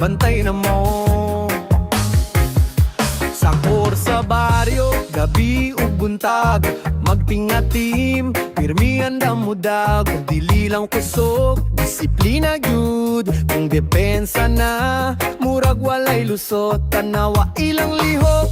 bantay na mo. Sakor sa baryo, gabi ug buntag, magtinga-team, pirmi anda mudag. Dili lang kusog, disiplina gyud. Kung depensa na, murag walay lusot. Tanawa ilang lihok,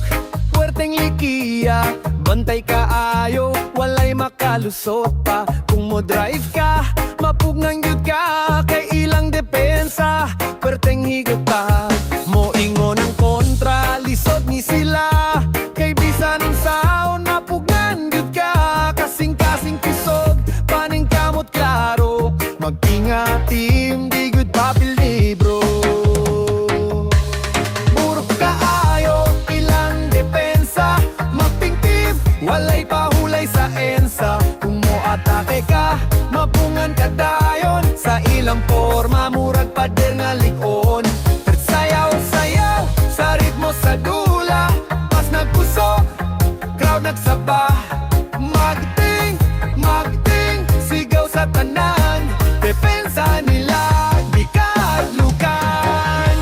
puwerteng likiya, bantay kaayo, walay makalusot pa. Kung mo drive ka, mapugnang gyud ka, kay ilang depensa, puwerteng higot pa. Mo ingon ang kontra, lisod ni sila, kay bisan ang sound, mapugnan gyud ka. Kasing-kasing kusog, paning kamot klaro, magtinga team, di gyud papel libro. Burok kaayo, ilang depensa, magtingtib, walay pahulay sa ensa. Kung mo atake ka, mapungan ka dayon, sa ilang forma, murag pader nga likon. Sayaw-sayaw, sa ritmo sa dula, mas nagkusog, crowd nagsaba. Magting, magting, sigaw sa tanan, depensa nila, di kadlukan.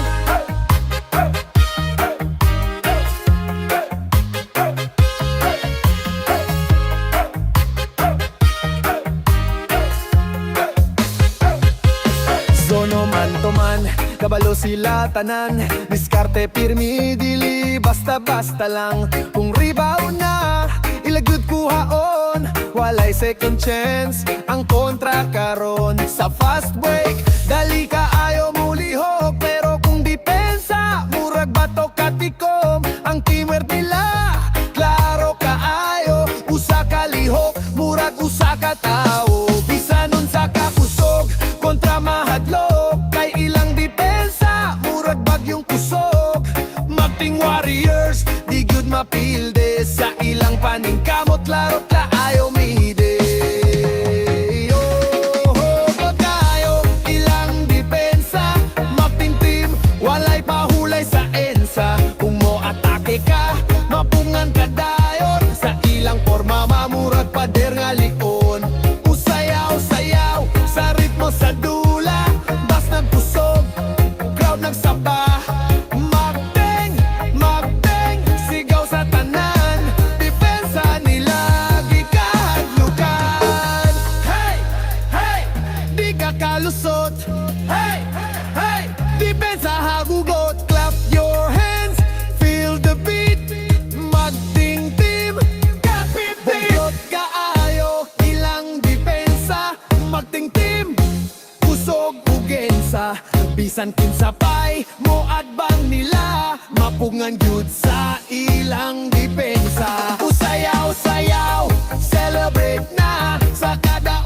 Zono man to man, kabalo sila tanan, diskarte pirmi, dili basta-basta lang. Kung rebound na, ilagyud kuhaon, walay second chance, ang kontra karon. Sa fast break, dali ka ayo mulihok, pero kung depensa, murag bato katikom. Ang teamwork nila, klaro ka ayo, usa ka lihok, murag usa ka tao. Bisan nun sa kakusog, kontra mahadlok, kay ilang depensa, murag bagyong kusog. Magting warriors, di gyud mapilde, sa ilang paning kamot laro kaayo mihide. Pagkayo, ilang depensa, magting team, walay pahulay sa ensa. Kung mo atake ka, mapungan ka dayon, sa ilang forma, mamurag pader nga likon. Usayaw-sayaw, sa ritmo sa dula, bas nagkusog, crowd nagsaba. Magting, magting, sigaw sa tanan, depensa nila, di kahadlukan. Hey, hey, di ka kalusot. Hey, hey, depensa hagugot. Clap your hands, feel the beat, magting team, kapit team. Buklot kaayo, ilang depensa, magting team, kusog ugensa. Bisan kinsa pay, mo adbang nila, mapungan gyud sa ilang depensa. Usayaw-sayaw, celebrate na, sa kada